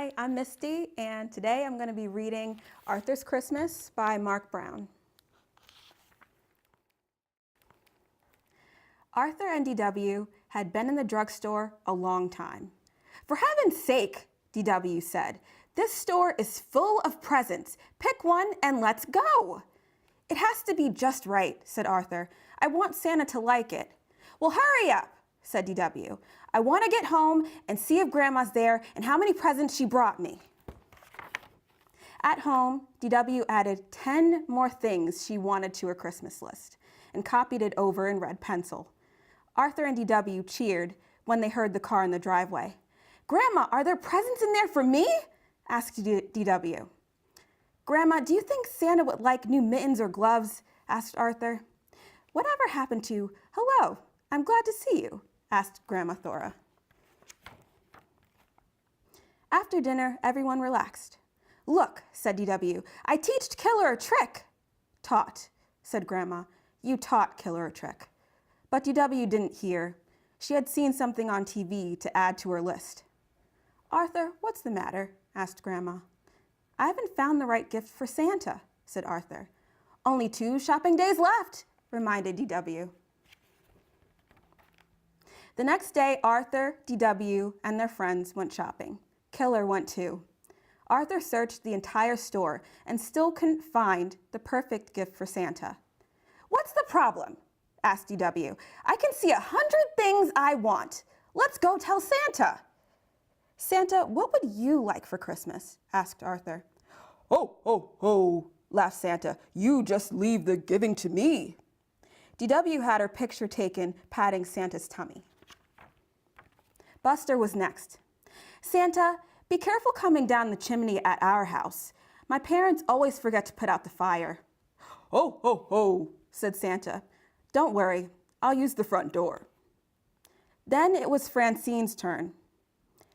Hi, I'm Misty, and today I'm going to be reading Arthur's Christmas by Mark Brown. Arthur and DW had been in the drugstore a long time. "For heaven's sake," DW said, "this store is full of presents. Pick one and let's go." "It has to be just right," said Arthur. "I want Santa to like it." "Well, hurry up," said DW. "I want to get home and see if Grandma's there and how many presents she brought me." At home, DW added 10 more things she wanted to her Christmas list and copied it over in red pencil. Arthur and DW cheered when they heard the car in the driveway. "Grandma, are there presents in there for me?" asked DW. "Grandma, do you think Santa would like new mittens or gloves?" asked Arthur. "Whatever happened to, 'Hello, I'm glad to see you?'" asked Grandma Thora. After dinner, everyone relaxed. "Look," said DW, "I teached Killer a trick." "Taught," said Grandma. "You taught Killer a trick." But DW didn't hear. She had seen something on TV to add to her list. "Arthur, what's the matter?" asked Grandma. "I haven't found the right gift for Santa," said Arthur. "Only 2 shopping days left," reminded DW. The next day, Arthur, DW, and their friends went shopping. Killer went too. Arthur searched the entire store and still couldn't find the perfect gift for Santa. "What's the problem?" asked DW. "I can see 100 things I want. Let's go tell Santa." "Santa, what would you like for Christmas?" asked Arthur. "Ho, ho, ho," laughed Santa. "You just leave the giving to me." DW had her picture taken patting Santa's tummy. Buster was next. "Santa, be careful coming down the chimney at our house. My parents always forget to put out the fire." "Ho, ho, ho," said Santa. "Don't worry, I'll use the front door." Then it was Francine's turn.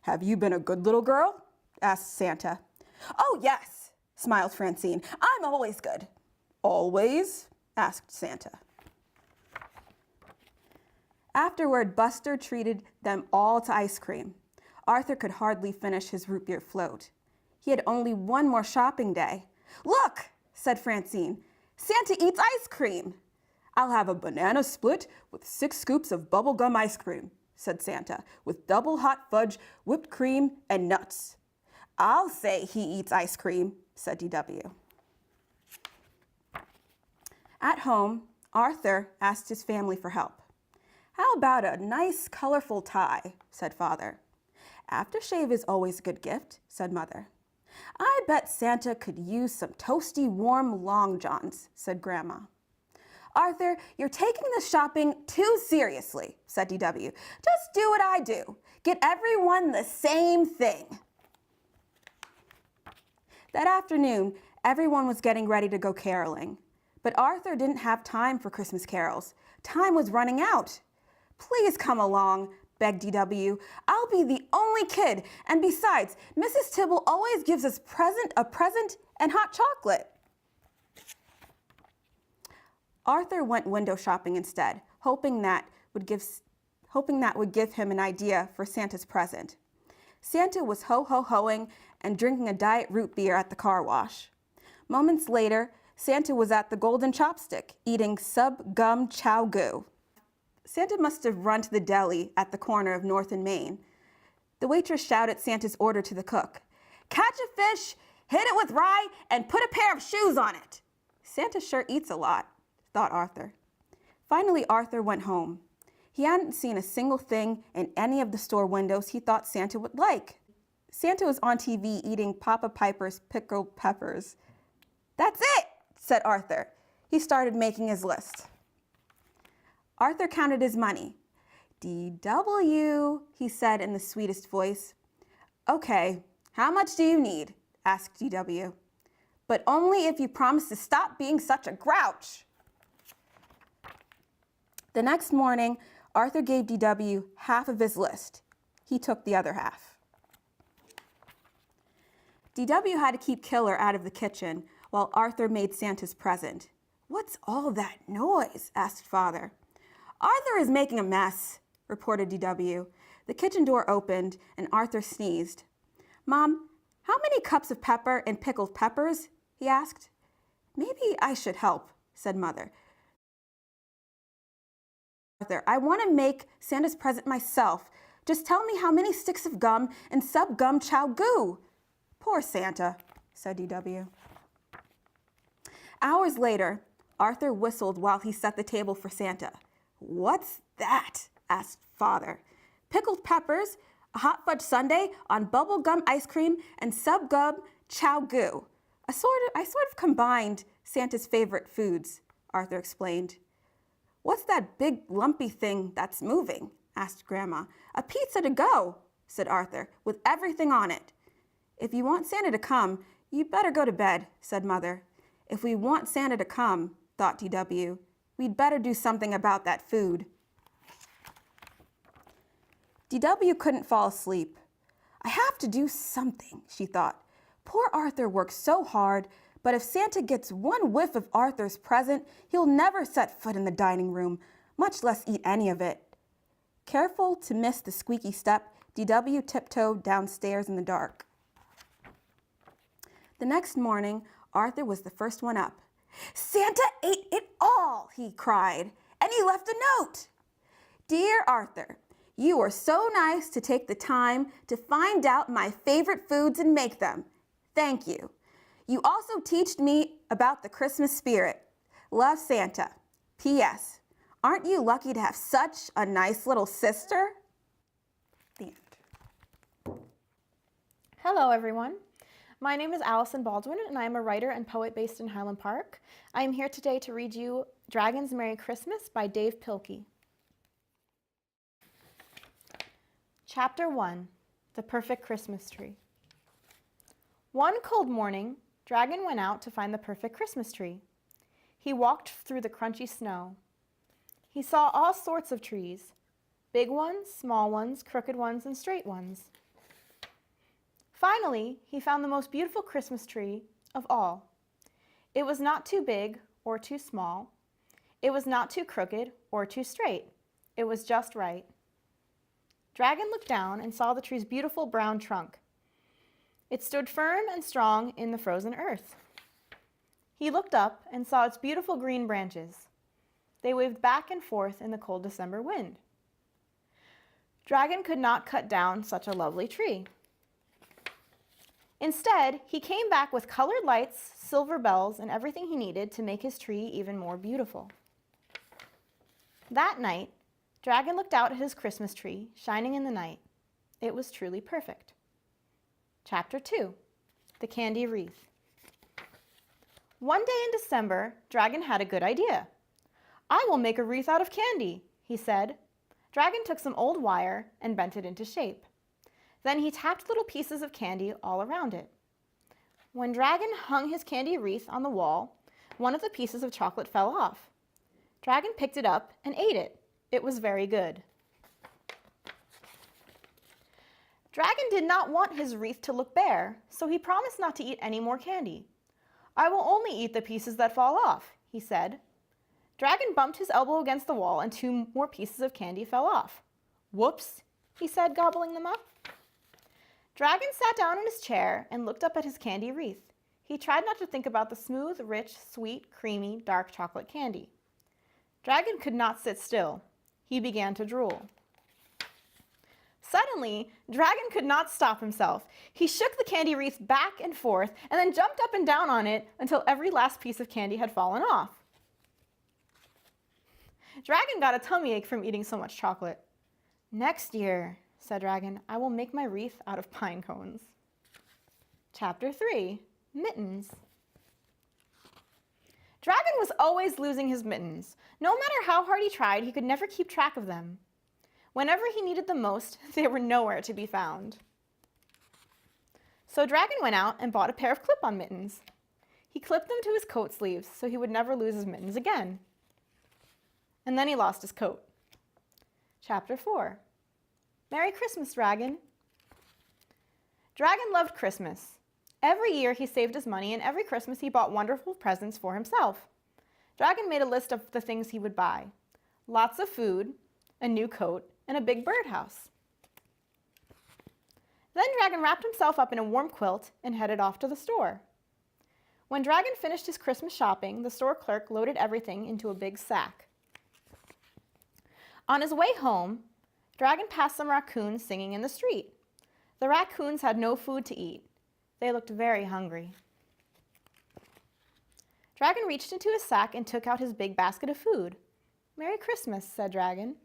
"Have you been a good little girl?" asked Santa. "Oh, yes," smiled Francine. "I'm always good." "Always?" asked Santa. Afterward, Buster treated them all to ice cream. Arthur could hardly finish his root beer float. He had only one more shopping day. "Look," said Francine, "Santa eats ice cream." "I'll have a banana split with 6 scoops of bubblegum ice cream," said Santa, "with double hot fudge, whipped cream, and nuts." "I'll say he eats ice cream," said DW. At home, Arthur asked his family for help. "How about a nice, colorful tie?" said Father. "Aftershave is always a good gift," said Mother. "I bet Santa could use some toasty, warm long johns," said Grandma. "Arthur, you're taking the shopping too seriously," said DW. "Just do what I do. Get everyone the same thing." That afternoon, everyone was getting ready to go caroling. But Arthur didn't have time for Christmas carols. Time was running out. "Please come along," begged DW. "I'll be the only kid, and besides, Mrs. Tibble always gives us a present and hot chocolate." Arthur went window shopping instead, hoping that would give him an idea for Santa's present. Santa was ho-ho-hoing and drinking a diet root beer at the car wash. Moments later, Santa was at the Golden Chopstick, eating sub-gum chow goo. Santa must have run to the deli at the corner of North and Main. The waitress shouted Santa's order to the cook. "Catch a fish, hit it with rye, and put a pair of shoes on it." Santa sure eats a lot, thought Arthur. Finally, Arthur went home. He hadn't seen a single thing in any of the store windows he thought Santa would like. Santa was on TV eating Papa Piper's pickled peppers. "That's it," said Arthur. He started making his list. Arthur counted his money. "DW," he said in the sweetest voice. "Okay, how much do you need?" asked DW. "But only if you promise to stop being such a grouch." The next morning, Arthur gave DW half of his list. He took the other half. DW had to keep Killer out of the kitchen while Arthur made Santa's present. "What's all that noise?" asked Father. "Arthur is making a mess," reported DW. The kitchen door opened and Arthur sneezed. "Mom, How many cups of pepper and pickled peppers? He asked. Maybe I should help, said Mother. Arthur, I want to make Santa's present myself. Just tell me how many sticks of gum and sub-gum chow goo. Poor Santa, said DW. Hours later, Arthur whistled while he set the table for Santa. What's that? Asked Father. Pickled peppers, a hot fudge sundae on bubble gum ice cream, and sub-gum chow goo. I sort of combined Santa's favorite foods, Arthur explained. What's that big lumpy thing that's moving? Asked Grandma. A pizza to go, said Arthur, with everything on it. If you want Santa to come, you'd better go to bed, said Mother. If we want Santa to come, thought DW, we'd better do something about that food. DW couldn't fall asleep. I have to do something, she thought. Poor Arthur works so hard, but if Santa gets one whiff of Arthur's present, he'll never set foot in the dining room, much less eat any of it. Careful to miss the squeaky step, DW tiptoed downstairs in the dark. The next morning, Arthur was the first one up. Santa ate it all, he cried, and he left a note. Dear Arthur, you were so nice to take the time to find out my favorite foods and make them. Thank you. You also taught me about the Christmas spirit. Love, Santa. P.S. Aren't you lucky to have such a nice little sister? The end. Hello, everyone. My name is Allison Baldwin, and I am a writer and poet based in Highland Park. I am here today to read you Dragon's Merry Christmas by Dave Pilkey. Chapter 1, The Perfect Christmas Tree. One cold morning, Dragon went out to find the perfect Christmas tree. He walked through the crunchy snow. He saw all sorts of trees, big ones, small ones, crooked ones, and straight ones. Finally, he found the most beautiful Christmas tree of all. It was not too big or too small. It was not too crooked or too straight. It was just right. Dragon looked down and saw the tree's beautiful brown trunk. It stood firm and strong in the frozen earth. He looked up and saw its beautiful green branches. They waved back and forth in the cold December wind. Dragon could not cut down such a lovely tree. Instead, he came back with colored lights, silver bells, and everything he needed to make his tree even more beautiful. That night, Dragon looked out at his Christmas tree, shining in the night. It was truly perfect. Chapter 2, The Candy Wreath. One day in December, Dragon had a good idea. I will make a wreath out of candy, he said. Dragon took some old wire and bent it into shape. Then he tapped little pieces of candy all around it. When Dragon hung his candy wreath on the wall, one of the pieces of chocolate fell off. Dragon picked it up and ate it. It was very good. Dragon did not want his wreath to look bare, so he promised not to eat any more candy. I will only eat the pieces that fall off, he said. Dragon bumped his elbow against the wall and 2 more pieces of candy fell off. Whoops, he said, gobbling them up. Dragon sat down in his chair and looked up at his candy wreath. He tried not to think about the smooth, rich, sweet, creamy, dark chocolate candy. Dragon could not sit still. He began to drool. Suddenly, Dragon could not stop himself. He shook the candy wreath back and forth and then jumped up and down on it until every last piece of candy had fallen off. Dragon got a tummy ache from eating so much chocolate. Next year, said Dragon, I will make my wreath out of pine cones. Chapter 3, Mittens. Dragon was always losing his mittens. No matter how hard he tried, he could never keep track of them. Whenever he needed them most, they were nowhere to be found. So Dragon went out and bought a pair of clip-on mittens. He clipped them to his coat sleeves so he would never lose his mittens again. And then he lost his coat. Chapter 4. Merry Christmas, Dragon. Dragon loved Christmas. Every year he saved his money, and every Christmas he bought wonderful presents for himself. Dragon made a list of the things he would buy. Lots of food, a new coat, and a big birdhouse. Then Dragon wrapped himself up in a warm quilt and headed off to the store. When Dragon finished his Christmas shopping, the store clerk loaded everything into a big sack. On his way home, Dragon passed some raccoons singing in the street. The raccoons had no food to eat. They looked very hungry. Dragon reached into his sack and took out his big basket of food. "Merry Christmas," said Dragon.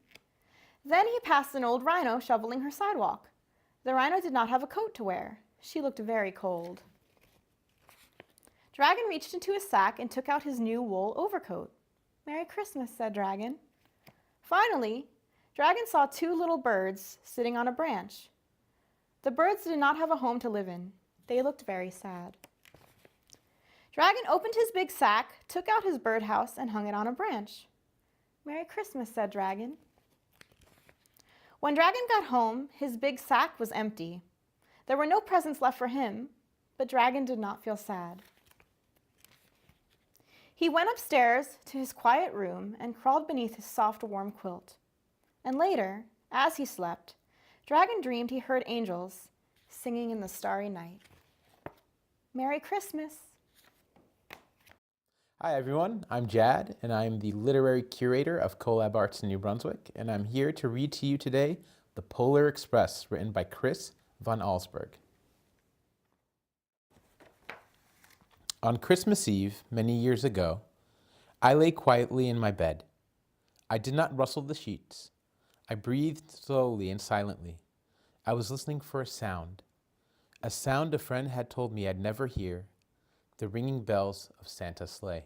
Then he passed an old rhino shoveling her sidewalk. The rhino did not have a coat to wear. She looked very cold. Dragon reached into his sack and took out his new wool overcoat. "Merry Christmas," said Dragon. Finally, Dragon saw two little birds sitting on a branch. The birds did not have a home to live in. They looked very sad. Dragon opened his big sack, took out his birdhouse, and hung it on a branch. "Merry Christmas," said Dragon. When Dragon got home, his big sack was empty. There were no presents left for him, but Dragon did not feel sad. He went upstairs to his quiet room and crawled beneath his soft, warm quilt. And later, as he slept, Dragon dreamed he heard angels singing in the starry night. Merry Christmas! Hi everyone, I'm Jad, and I'm the literary curator of Collab Arts in New Brunswick, and I'm here to read to you today The Polar Express, written by Chris von Allsburg. On Christmas Eve, many years ago, I lay quietly in my bed. I did not rustle the sheets. I breathed slowly and silently. I was listening for a sound a friend had told me I'd never hear, the ringing bells of Santa's sleigh.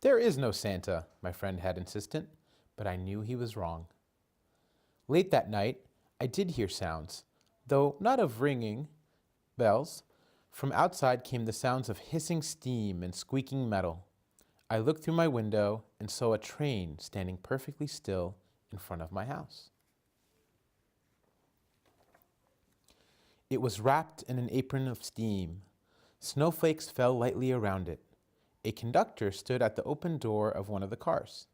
"There is no Santa," my friend had insisted, but I knew he was wrong. Late that night, I did hear sounds, though not of ringing bells. From outside came the sounds of hissing steam and squeaking metal. I looked through my window and saw a train standing perfectly still in front of my house. It was wrapped in an apron of steam. Snowflakes fell lightly around it. A conductor stood at the open door of one of the cars.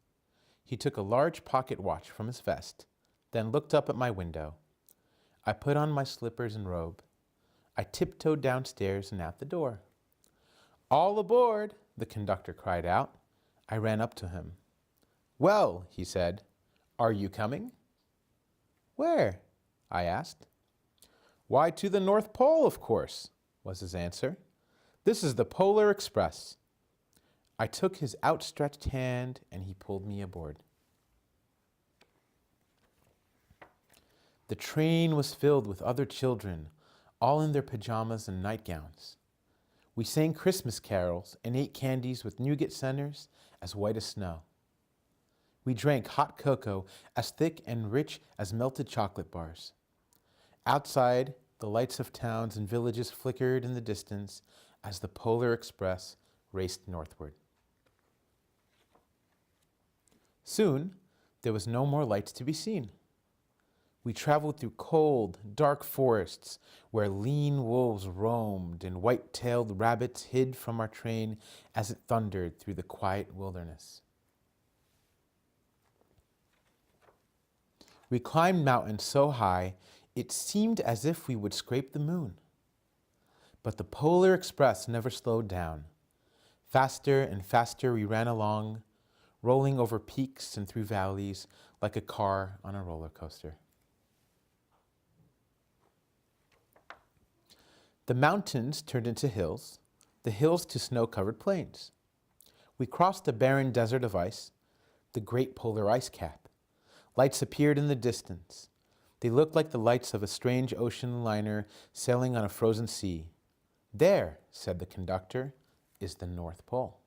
He took a large pocket watch from his vest, then looked up at my window. I put on my slippers and robe. I tiptoed downstairs and out the door. "All aboard!" the conductor cried out. I ran up to him. "Well," he said, "are you coming?" "Where?" I asked. "Why, to the North Pole, of course," was his answer. "This is the Polar Express." I took his outstretched hand and he pulled me aboard. The train was filled with other children, all in their pajamas and nightgowns. We sang Christmas carols and ate candies with nougat centers as white as snow. We drank hot cocoa as thick and rich as melted chocolate bars. Outside, the lights of towns and villages flickered in the distance as the Polar Express raced northward. Soon, there was no more lights to be seen. We traveled through cold, dark forests where lean wolves roamed and white-tailed rabbits hid from our train as it thundered through the quiet wilderness. We climbed mountains so high it seemed as if we would scrape the moon. But the Polar Express never slowed down. Faster and faster we ran along, rolling over peaks and through valleys like a car on a roller coaster. The mountains turned into hills, the hills to snow-covered plains. We crossed a barren desert of ice, the great polar ice cap. Lights appeared in the distance. They looked like the lights of a strange ocean liner sailing on a frozen sea. "There," said the conductor, "is the North Pole."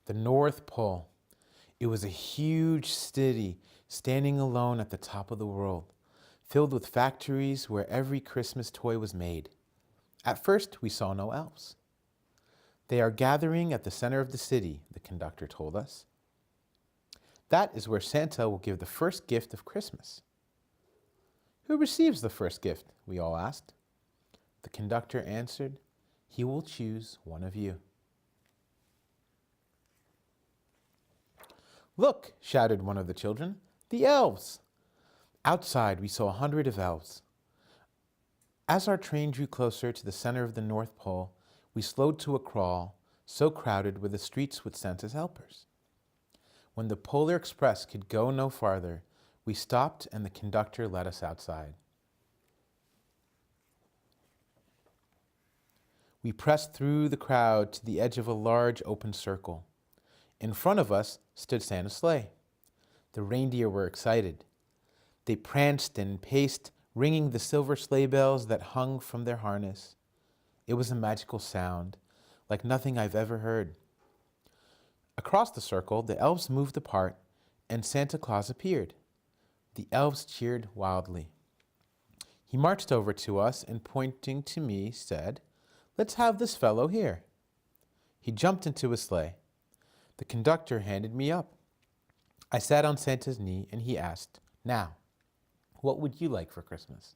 The North Pole. It was a huge city standing alone at the top of the world, filled with factories where every Christmas toy was made. At first, we saw no elves. "They are gathering at the center of the city," the conductor told us. "That is where Santa will give the first gift of Christmas." "Who receives the first gift?" we all asked. The conductor answered, "He will choose one of you." "Look," shouted one of the children, "the elves!" Outside, we saw 100 of elves. As our train drew closer to the center of the North Pole, we slowed to a crawl, so crowded were the streets with Santa's helpers. When the Polar Express could go no farther, we stopped and the conductor let us outside. We pressed through the crowd to the edge of a large open circle. In front of us stood Santa's sleigh. The reindeer were excited. They pranced and paced, ringing the silver sleigh bells that hung from their harness. It was a magical sound, like nothing I've ever heard. Across the circle, the elves moved apart, and Santa Claus appeared. The elves cheered wildly. He marched over to us and, pointing to me, said, "Let's have this fellow here." He jumped into his sleigh. The conductor handed me up. I sat on Santa's knee, and he asked, "Now, what would you like for Christmas?"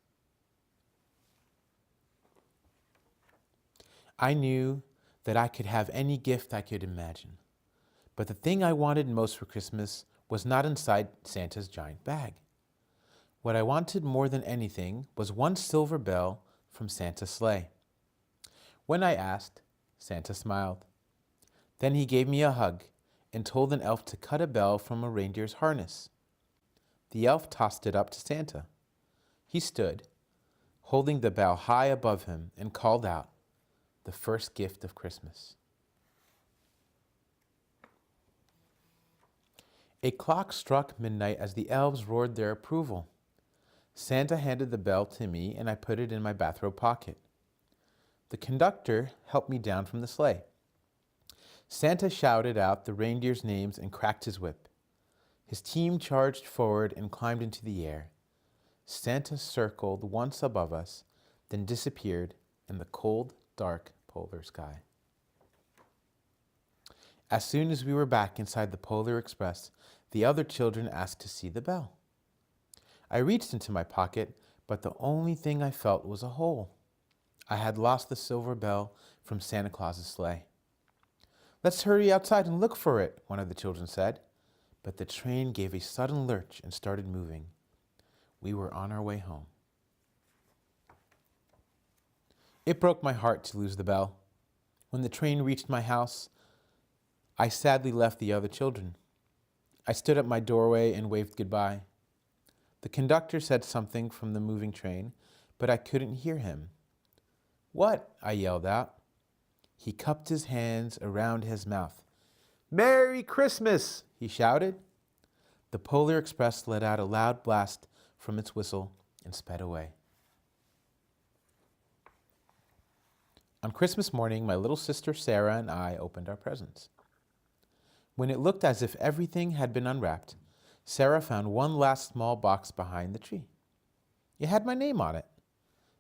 I knew that I could have any gift I could imagine, but the thing I wanted most for Christmas was not inside Santa's giant bag. What I wanted more than anything was one silver bell from Santa's sleigh. When I asked, Santa smiled. Then he gave me a hug and told an elf to cut a bell from a reindeer's harness. The elf tossed it up to Santa. He stood, holding the bell high above him, and called out, "The first gift of Christmas." A clock struck midnight as the elves roared their approval. Santa handed the bell to me, and I put it in my bathrobe pocket. The conductor helped me down from the sleigh. Santa shouted out the reindeers' names and cracked his whip. His team charged forward and climbed into the air. Santa circled once above us, then disappeared in the cold, dark polar sky. As soon as we were back inside the Polar Express, the other children asked to see the bell. I reached into my pocket, but the only thing I felt was a hole. I had lost the silver bell from Santa Claus's sleigh. "Let's hurry outside and look for it," one of the children said. But the train gave a sudden lurch and started moving. We were on our way home. It broke my heart to lose the bell. When the train reached my house, I sadly left the other children. I stood at my doorway and waved goodbye. The conductor said something from the moving train, but I couldn't hear him. "What?" I yelled out. He cupped his hands around his mouth. "Merry Christmas!" he shouted. The Polar Express let out a loud blast from its whistle and sped away. On Christmas morning, my little sister Sarah and I opened our presents. When it looked as if everything had been unwrapped, Sarah found one last small box behind the tree. It had my name on it,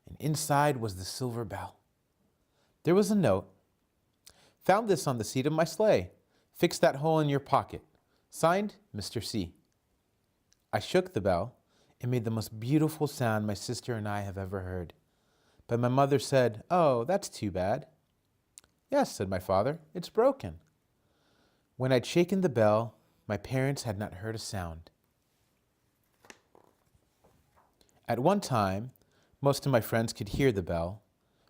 and inside was the silver bell. There was a note. "Found this on the seat of my sleigh. Fix that hole in your pocket. Signed, Mr. C." I shook the bell. It made the most beautiful sound my sister and I have ever heard. But my mother said, "Oh, that's too bad." "Yes," said my father, "it's broken." When I'd shaken the bell, my parents had not heard a sound. At one time, most of my friends could hear the bell,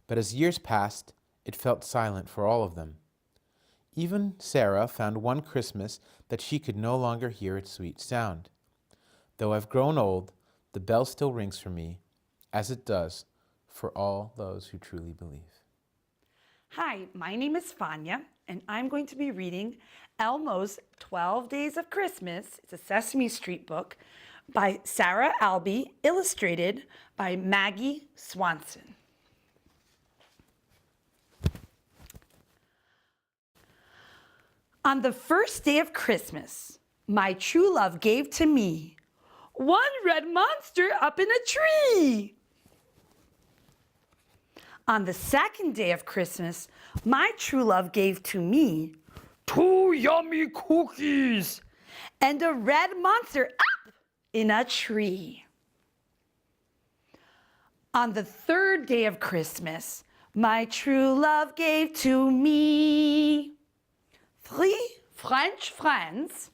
but as years passed, it felt silent for all of them. Even Sarah found one Christmas that she could no longer hear its sweet sound. Though I've grown old, the bell still rings for me, as it does for all those who truly believe. Hi, my name is Fania, and I'm going to be reading Elmo's 12 Days of Christmas. It's a Sesame Street book by Sarah Albee, illustrated by Maggie Swanson. On the first day of Christmas, my true love gave to me one red monster up in a tree. On the second day of Christmas, my true love gave to me 2 yummy cookies and a red monster up in a tree. On the third day of Christmas, my true love gave to me 3 French friends,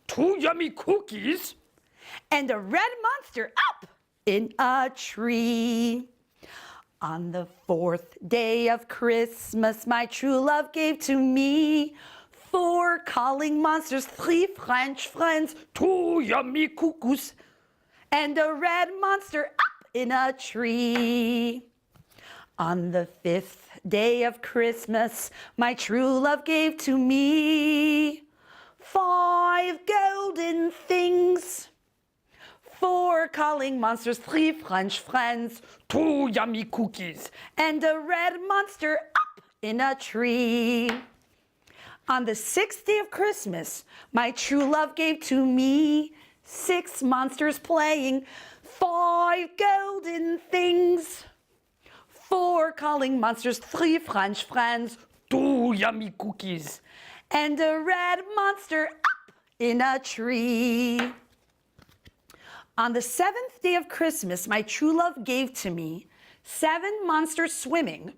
2 yummy cookies, and a red monster up in a tree. On the 4th day of Christmas, my true love gave to me 4 calling monsters, 3 French friends, 2 yummy cuckoos, and a red monster up in a tree. On the 5th day of Christmas, my true love gave to me 5 golden things, 4 calling monsters, 3 French friends, 2 yummy cookies, and a red monster up in a tree. On the 6th day of Christmas, my true love gave to me 6 monsters playing, 5 golden things, 4 calling monsters, 3 French friends, 2 yummy cookies, and a red monster up in a tree. On the 7th day of Christmas, my true love gave to me 7 monsters swimming,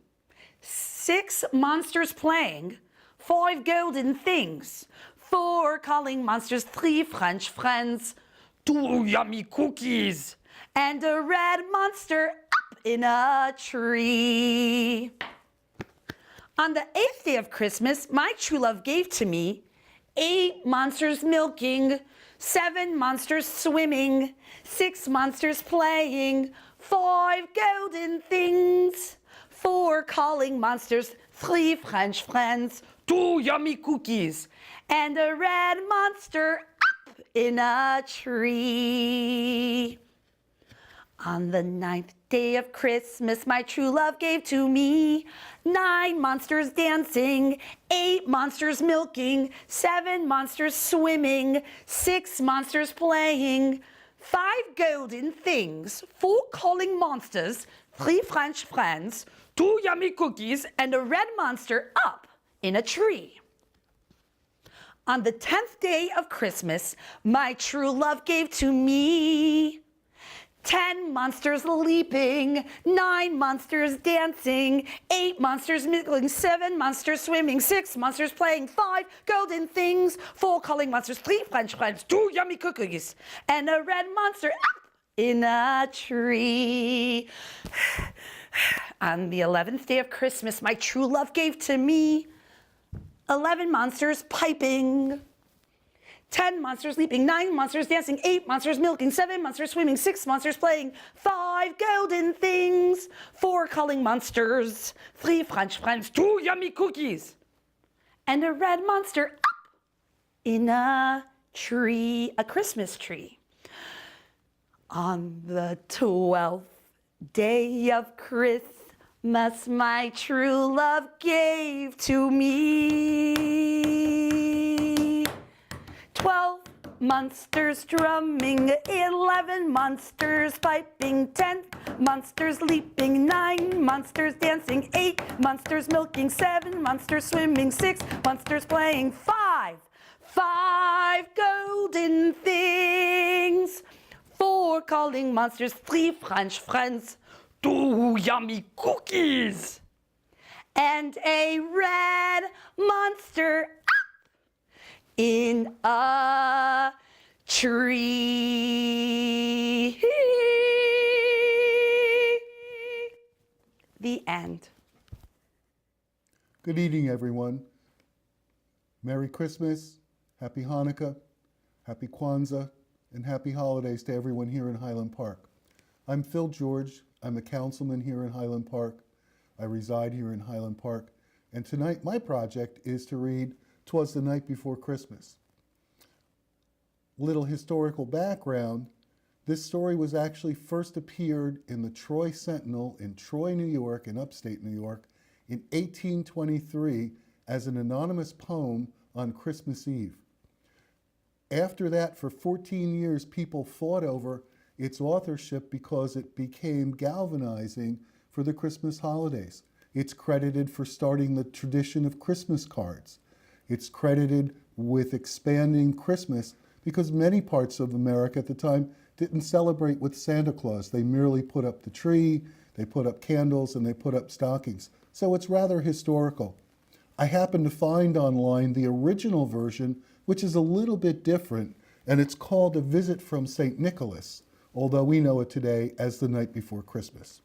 6 monsters playing, 5 golden things, 4 calling monsters, 3 French friends, 2 yummy cookies, and a red monster up in a tree. On the 8th day of Christmas, my true love gave to me 8 monsters milking, 7 monsters swimming, 6 monsters playing, 5 golden things, 4 calling monsters, 3 French friends, 2 yummy cookies, and a red monster up in a tree. On the 9th day of Christmas, my true love gave to me 9 monsters dancing, 8 monsters milking, 7 monsters swimming, 6 monsters playing, 5 golden things, 4 calling monsters, 3 French friends, 2 yummy cookies, and a red monster up in a tree. On the 10th day of Christmas, my true love gave to me 10 monsters leaping, 9 monsters dancing, 8 monsters milking, 7 monsters swimming, 6 monsters playing, 5 golden things, 4 calling monsters, 3 French friends, 2 yummy cookies, and a red monster up in a tree. On the 11th day of Christmas, my true love gave to me 11 monsters piping, 10 monsters leaping, 9 monsters dancing, 8 monsters milking, 7 monsters swimming, 6 monsters playing, 5 golden things, 4 calling monsters, 3 French friends, 2 yummy cookies, and a red monster up in a tree, a Christmas tree. On the 12th day of Christmas, my true love gave to me 12 monsters drumming, 11 monsters piping, 10 monsters leaping, 9 monsters dancing, 8 monsters milking, 7 monsters swimming, 6 monsters playing, 5 golden things, 4 calling monsters, 3 French friends, 2 yummy cookies, and a red monster up in a tree. The end. Good evening, everyone. Merry Christmas, Happy Hanukkah, Happy Kwanzaa, and Happy Holidays to everyone here in Highland Park. I'm Phil George. I'm a councilman here in Highland Park. I reside here in Highland Park. And tonight, my project is to read 'Twas the Night Before Christmas. Little historical background. This story was actually first appeared in the Troy Sentinel in Troy, New York, in upstate New York, in 1823 as an anonymous poem on Christmas Eve. After that, for 14 years, people fought over its authorship because it became galvanizing for the Christmas holidays. It's credited for starting the tradition of Christmas cards. It's credited with expanding Christmas because many parts of America at the time didn't celebrate with Santa Claus. They merely put up the tree, they put up candles, and they put up stockings. So it's rather historical. I happened to find online the original version, which is a little bit different. and it's called A Visit from St. Nicholas, although we know it today as The Night Before Christmas.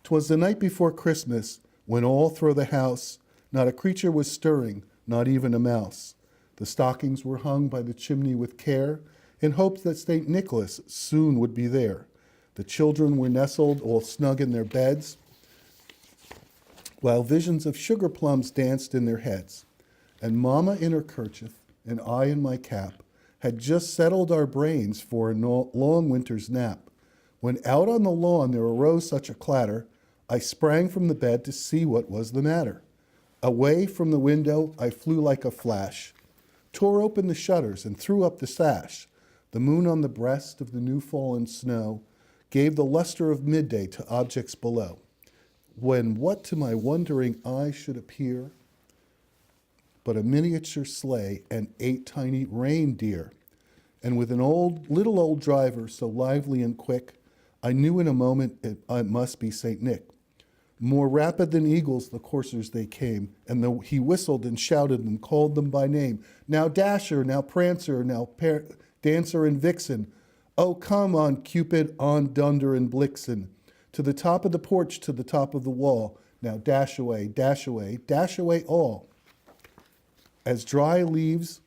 'Twas the night before Christmas, when all through the house not a creature was stirring, not even a mouse. The stockings were hung by the chimney with care, in hopes that St. Nicholas soon would be there. The children were nestled all snug in their beds, while visions of sugar plums danced in their heads. And Mama in her kerchief, and I in my cap, had just settled our brains for a long winter's nap, when out on the lawn there arose such a clatter, I sprang from the bed to see what was the matter. Away from the window I flew like a flash, tore open the shutters and threw up the sash. The moon on the breast of the new fallen snow gave the luster of midday to objects below, when what to my wondering eye should appear but a miniature sleigh and 8 tiny reindeer, and with an little old driver so lively and quick, I knew in a moment it must be St. Nick. More rapid than eagles the coursers they came, and he whistled and shouted and called them by name. Now Dasher, now Prancer, now Dancer and Vixen. Oh, come on, Cupid, on Dunder and Blixen. To the top of the porch, to the top of the wall. Now dash away, dash away, dash away all. As dry leaves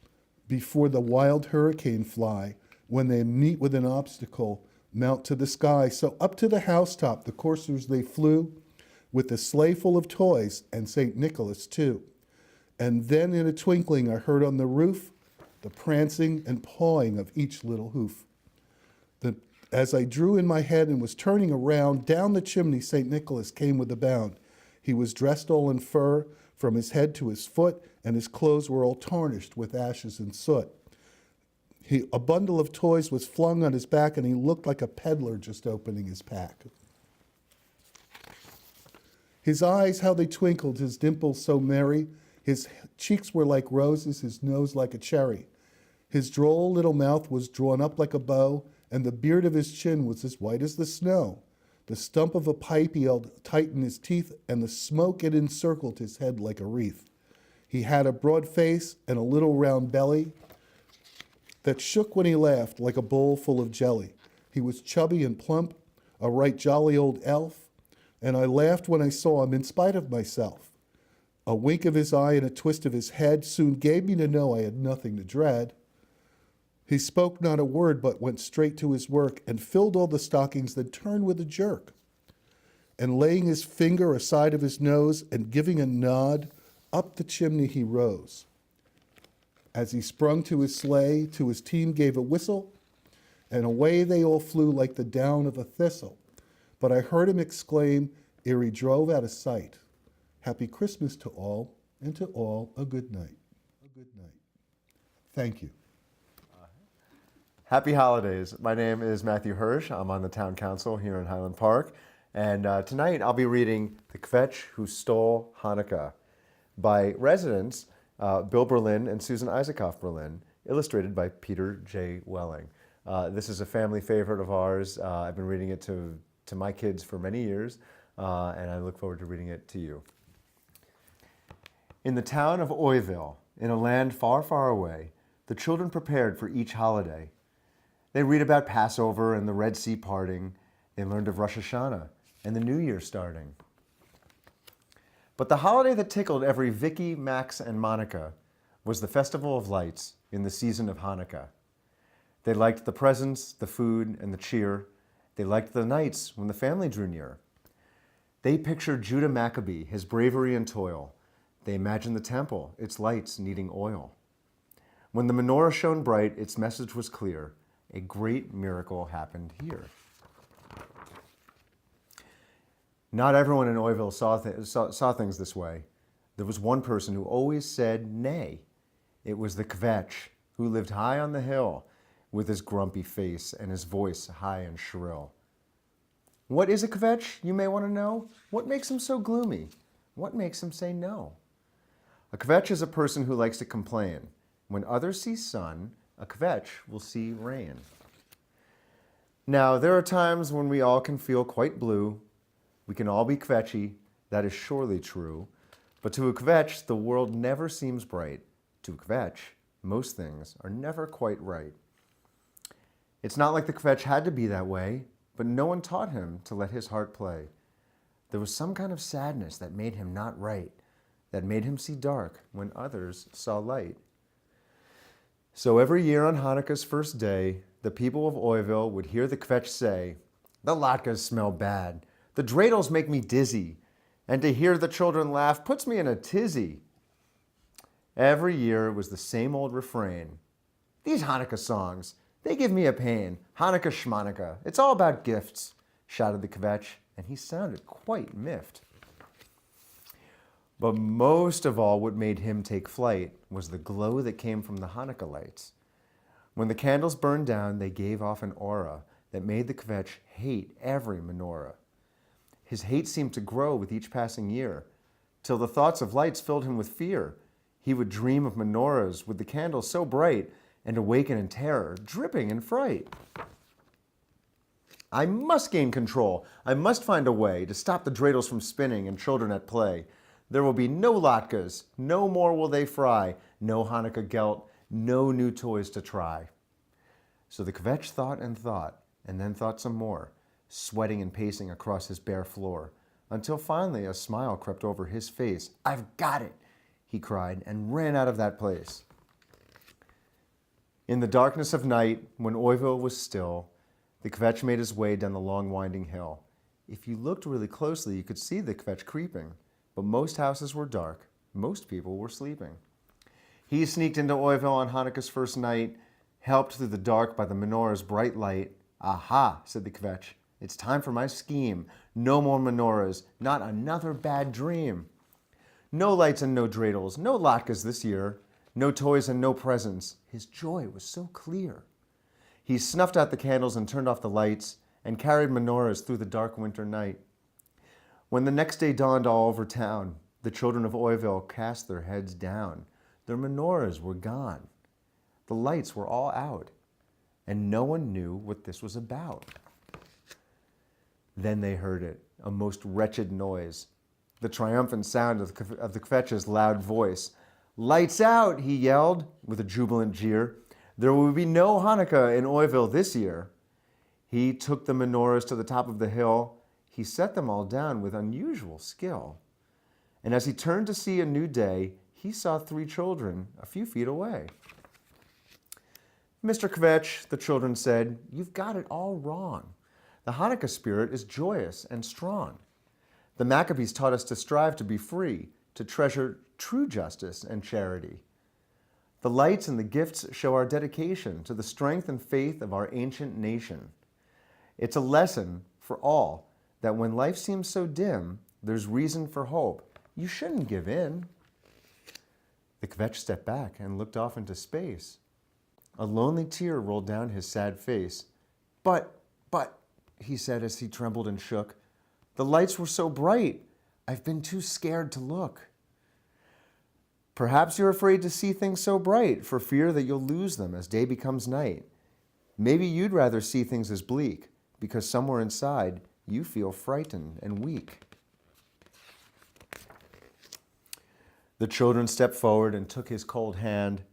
before the wild hurricane fly, when they meet with an obstacle, mount to the sky. So up to the housetop the coursers they flew, with a sleigh full of toys, and St. Nicholas too. And then in a twinkling I heard on the roof the prancing and pawing of each little hoof. As I drew in my head and was turning around, down the chimney St. Nicholas came with a bound. He was dressed all in fur, from his head to his foot, and his clothes were all tarnished with ashes and soot. A bundle of toys was flung on his back, and he looked like a peddler just opening his pack. His eyes, how they twinkled, his dimples so merry. His cheeks were like roses, his nose like a cherry. His droll little mouth was drawn up like a bow, and the beard of his chin was as white as the snow. The stump of a pipe he held tight in his teeth, and the smoke it encircled his head like a wreath. He had a broad face and a little round belly that shook when he laughed like a bowl full of jelly. He was chubby and plump, a right jolly old elf, and I laughed when I saw him in spite of myself. A wink of his eye and a twist of his head soon gave me to know I had nothing to dread. He spoke not a word, but went straight to his work and filled all the stockings, then turned with a jerk. And laying his finger aside of his nose and giving a nod, up the chimney he rose. As he sprung to his sleigh, to his team gave a whistle, and away they all flew like the down of a thistle. But I heard him exclaim, ere he drove out of sight, Happy Christmas to all, and to all a good night. A good night. Thank you. Happy holidays. My name is Matthew Hirsch. I'm on the town council here in Highland Park. And tonight I'll be reading The Kvetch Who Stole Hanukkah by residents Bill Berlin and Susan Isaacoff Berlin, illustrated by Peter J. Welling. This is a family favorite of ours. I've been reading it to my kids for many years, and I look forward to reading it to you. In the town of Oiville, in a land far, far away, the children prepared for each holiday. They read about Passover and the Red Sea parting. They learned of Rosh Hashanah and the New Year starting. But the holiday that tickled every Vicky, Max, and Monica was the Festival of Lights in the season of Hanukkah. They liked the presents, the food, and the cheer. They liked the nights when the family drew near. They pictured Judah Maccabee, his bravery and toil. They imagined the temple, its lights needing oil. When the menorah shone bright, its message was clear. A great miracle happened here. Not everyone in Oiville saw things this way. There was one person who always said nay. It was the Kvetch, who lived high on the hill, with his grumpy face and his voice high and shrill. What is a Kvetch, you may want to know? What makes him so gloomy? What makes him say no? A Kvetch is a person who likes to complain. When others see sun, a Kvetch will see rain. Now, there are times when we all can feel quite blue. We can all be Kvetchy, that is surely true. But to a Kvetch, the world never seems bright. To a Kvetch, most things are never quite right. It's not like the Kvetch had to be that way, but no one taught him to let his heart play. There was some kind of sadness that made him not right, that made him see dark when others saw light. So every year on Hanukkah's first day, the people of Oiville would hear the Kvetch say, "The latkes smell bad, the dreidels make me dizzy, and to hear the children laugh puts me in a tizzy." Every year it was the same old refrain. "These Hanukkah songs, they give me a pain. Hanukkah schmanukkah, it's all about gifts," shouted the Kvetch, and he sounded quite miffed. But most of all, what made him take flight was the glow that came from the Hanukkah lights. When the candles burned down, they gave off an aura that made the Kvetch hate every menorah. His hate seemed to grow with each passing year, till the thoughts of lights filled him with fear. He would dream of menorahs with the candles so bright and awaken in terror, dripping in fright. "I must gain control. I must find a way to stop the dreidels from spinning and children at play. There will be no latkes, no more will they fry, no Hanukkah gelt, no new toys to try." So the Kvetch thought, and then thought some more, sweating and pacing across his bare floor, until finally a smile crept over his face. "I've got it," he cried, and ran out of that place. In the darkness of night, when Oiville was still, the Kvetch made his way down the long winding hill. If you looked really closely, you could see the Kvetch creeping, but most houses were dark. Most people were sleeping. He sneaked into Oiville on Hanukkah's first night, helped through the dark by the menorah's bright light. "Aha," said the Kvetch, "it's time for my scheme. No more menorahs, not another bad dream. No lights and no dreidels, no latkes this year, no toys and no presents." His joy was so clear. He snuffed out the candles and turned off the lights and carried menorahs through the dark winter night. When the next day dawned all over town, the children of Oiville cast their heads down. Their menorahs were gone. The lights were all out, and no one knew what this was about. Then they heard it, a most wretched noise, the triumphant sound of the Kvetch's loud voice. "Lights out," he yelled with a jubilant jeer. "There will be no Hanukkah in Oiville this year." He took the menorahs to the top of the hill. He set them all down with unusual skill. And as he turned to see a new day, he saw 3 children a few feet away. "Mr. Kvetch," the children said, "you've got it all wrong. The Hanukkah spirit is joyous and strong. The Maccabees taught us to strive to be free, to treasure true justice and charity. The lights and the gifts show our dedication to the strength and faith of our ancient nation. It's a lesson for all that when life seems so dim, there's reason for hope. You shouldn't give in." The Kvetch stepped back and looked off into space. A lonely tear rolled down his sad face. But, he said as he trembled and shook, "the lights were so bright, I've been too scared to look." "Perhaps you're afraid to see things so bright for fear that you'll lose them as day becomes night. Maybe you'd rather see things as bleak because somewhere inside you feel frightened and weak." The children stepped forward and took his cold hand,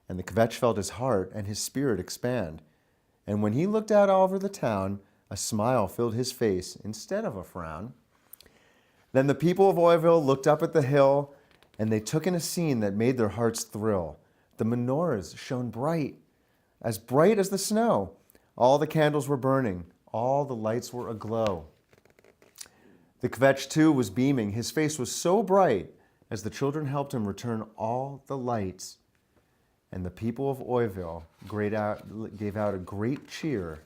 and the Kvetch felt his heart and his spirit expand. And when he looked out all over the town, a smile filled his face instead of a frown. Then the people of Oiville looked up at the hill, and they took in a scene that made their hearts thrill. The menorahs shone bright as the snow. All the candles were burning. All the lights were aglow. The Kvetch, too, was beaming. His face was so bright as the children helped him return all the lights. And the people of Oiville gave out a great cheer.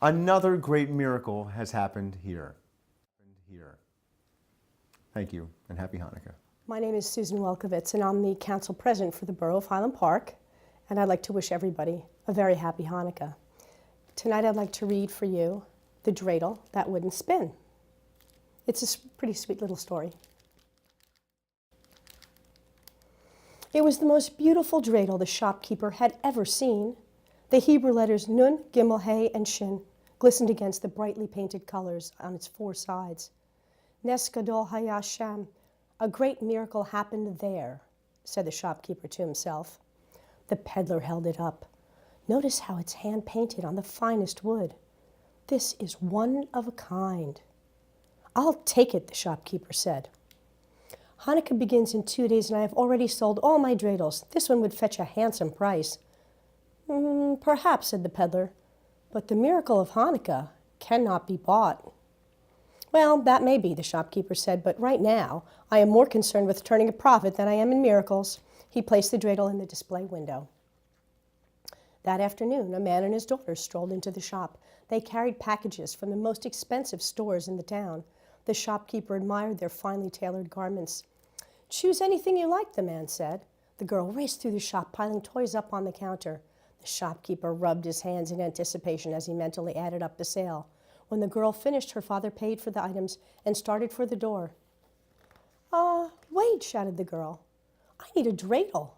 Another great miracle has happened here. Thank you, and happy Hanukkah. My name is Susan Welkowitz, and I'm the council president for the Borough of Highland Park, and I'd like to wish everybody a very happy Hanukkah. Tonight I'd like to read for you The Dreidel That Wouldn't Spin. It's a pretty sweet little story. It was the most beautiful dreidel the shopkeeper had ever seen. The Hebrew letters Nun, Gimel, Hey, and Shin glistened against the brightly painted colors on its 4 sides. Nes Gadol Haya Shem, a great miracle happened there, said the shopkeeper to himself. The peddler held it up. Notice how it's hand-painted on the finest wood. This is one of a kind. I'll take it, the shopkeeper said. Hanukkah begins in 2 days, and I have already sold all my dreidels. This one would fetch a handsome price. Perhaps, said the peddler, but the miracle of Hanukkah cannot be bought. Well, that may be, the shopkeeper said, but right now I am more concerned with turning a profit than I am in miracles. He placed the dreidel in the display window. That afternoon, a man and his daughter strolled into the shop. They carried packages from the most expensive stores in the town. The shopkeeper admired their finely tailored garments. Choose anything you like, the man said. The girl raced through the shop, piling toys up on the counter. The shopkeeper rubbed his hands in anticipation as he mentally added up the sale. When the girl finished, her father paid for the items and started for the door. Wait, shouted the girl. I need a dreidel.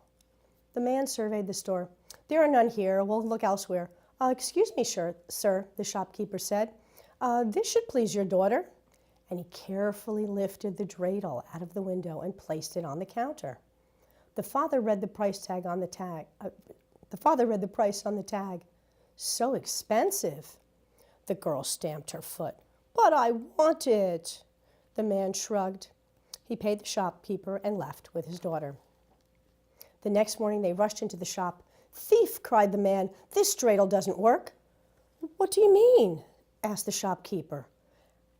The man surveyed the store. There are none here. We'll look elsewhere. Excuse me, sir, the shopkeeper said. This should please your daughter. And he carefully lifted the dreidel out of the window and placed it on the counter. The father read the price tag on the tag. The price on the tag. So expensive. The girl stamped her foot. But I want it. The man shrugged. He paid the shopkeeper and left with his daughter. The next morning they rushed into the shop. Thief, cried the man. This dreidel doesn't work. What do you mean? Asked the shopkeeper.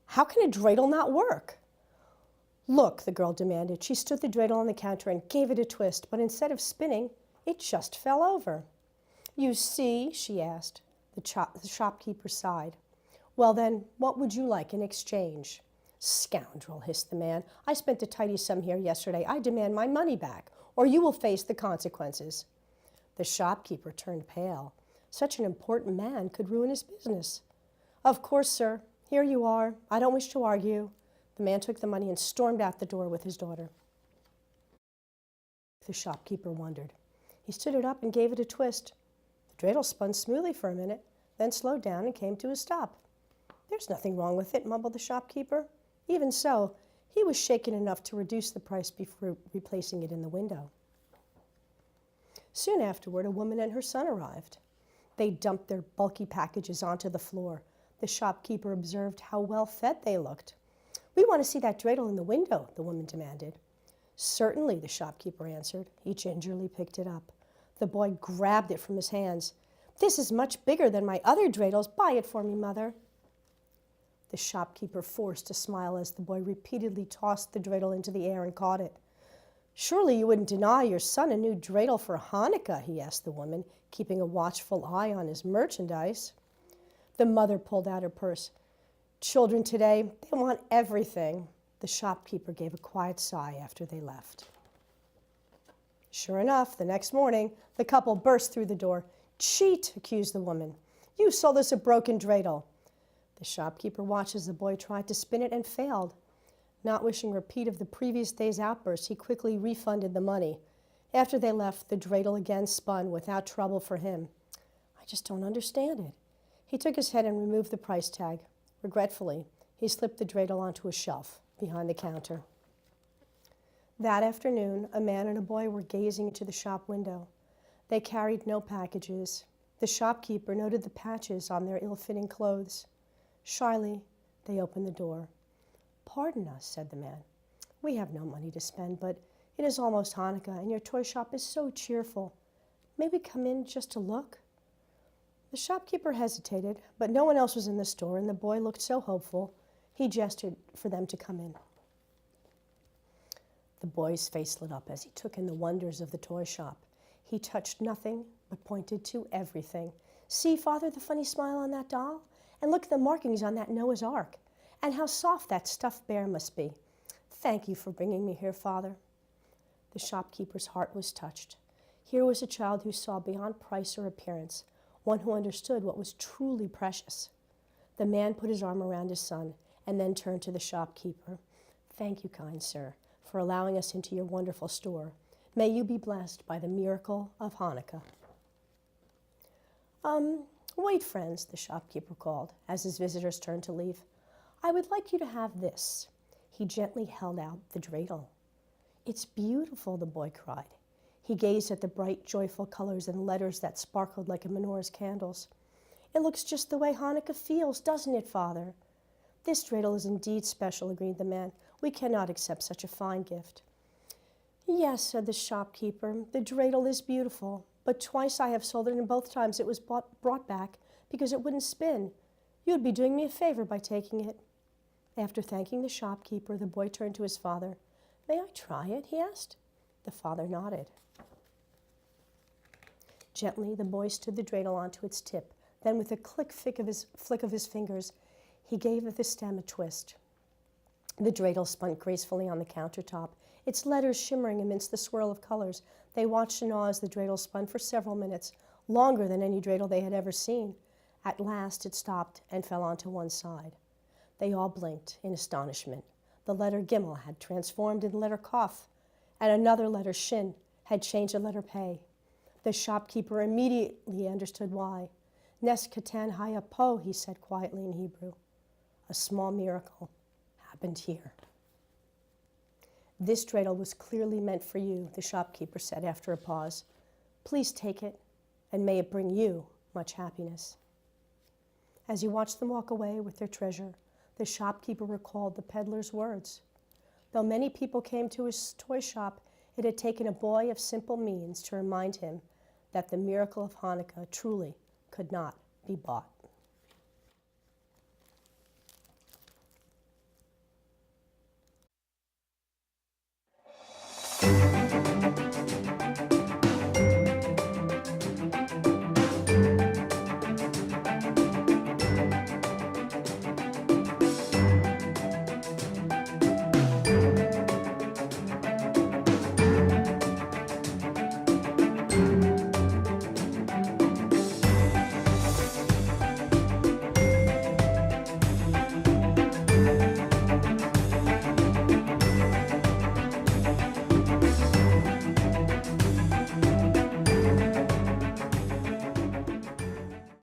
How can a dreidel not work? Look, the girl demanded. She stood the dreidel on the counter and gave it a twist, but instead of spinning, it just fell over. You see, she asked. The shopkeeper sighed. Well then, what would you like in exchange? Scoundrel, hissed the man. I spent a tidy sum here yesterday. I demand my money back, or you will face the consequences. The shopkeeper turned pale. Such an important man could ruin his business. Of course, sir. Here you are. I don't wish to argue. The man took the money and stormed out the door with his daughter. The shopkeeper wondered. He stood it up and gave it a twist. The dreidel spun smoothly for a minute, then slowed down and came to a stop. There's nothing wrong with it, mumbled the shopkeeper. Even so, he was shaken enough to reduce the price before replacing it in the window. Soon afterward, a woman and her son arrived. They dumped their bulky packages onto the floor. The shopkeeper observed how well fed they looked. We want to see that dreidel in the window, the woman demanded. Certainly, the shopkeeper answered. He gingerly picked it up. The boy grabbed it from his hands. This is much bigger than my other dreidels. Buy it for me, mother. The shopkeeper forced a smile as the boy repeatedly tossed the dreidel into the air and caught it. Surely you wouldn't deny your son a new dreidel for Hanukkah, he asked the woman, keeping a watchful eye on his merchandise. The mother pulled out her purse. Children today, they want everything. The shopkeeper gave a quiet sigh after they left. Sure enough, the next morning, the couple burst through the door. Cheat, accused the woman. You sold us a broken dreidel. The shopkeeper watched as the boy tried to spin it and failed. Not wishing a repeat of the previous day's outburst, he quickly refunded the money. After they left, the dreidel again spun without trouble for him. I just don't understand it. He took his head and removed the price tag. Regretfully, he slipped the dreidel onto a shelf behind the counter. That afternoon, a man and a boy were gazing into the shop window. They carried no packages. The shopkeeper noted the patches on their ill-fitting clothes. Shyly, they opened the door. Pardon us, said the man. We have no money to spend, but it is almost Hanukkah, and your toy shop is so cheerful. May we come in just to look? The shopkeeper hesitated, but no one else was in the store, and the boy looked so hopeful, he gestured for them to come in. The boy's face lit up as he took in the wonders of the toy shop. He touched nothing, but pointed to everything. See, Father, the funny smile on that doll? And look at the markings on that Noah's Ark. And how soft that stuffed bear must be. Thank you for bringing me here, Father. The shopkeeper's heart was touched. Here was a child who saw beyond price or appearance, one who understood what was truly precious. The man put his arm around his son and then turned to the shopkeeper. Thank you, kind sir, for allowing us into your wonderful store. May you be blessed by the miracle of Hanukkah. Wait, friends, the shopkeeper called as his visitors turned to leave. I would like you to have this. He gently held out the dreidel. It's beautiful, the boy cried. He gazed at the bright, joyful colors and letters that sparkled like a menorah's candles. "It looks just the way Hanukkah feels, doesn't it, Father?" "This dreidel is indeed special," agreed the man. "We cannot accept such a fine gift." "Yes," said the shopkeeper, "the dreidel is beautiful, but twice I have sold it, and both times it was brought back because it wouldn't spin. You would be doing me a favor by taking it." After thanking the shopkeeper, the boy turned to his father. "May I try it?" he asked. The father nodded. Gently, the boy stood the dreidel onto its tip. Then, with a flick of his fingers, he gave the stem a twist. The dreidel spun gracefully on the countertop, its letters shimmering amidst the swirl of colors. They watched in awe as the dreidel spun for several minutes, longer than any dreidel they had ever seen. At last, it stopped and fell onto one side. They all blinked in astonishment. The letter Gimel had transformed into the letter Kaf, and another letter, Shin, had changed to the letter Pei. The shopkeeper immediately understood why. "Nes katan haya po," he said quietly in Hebrew. "A small miracle happened here." "This dreidel was clearly meant for you," the shopkeeper said after a pause. "Please take it, and may it bring you much happiness." As he watched them walk away with their treasure, the shopkeeper recalled the peddler's words. Though many people came to his toy shop, it had taken a boy of simple means to remind him that the miracle of Hanukkah truly could not be bought.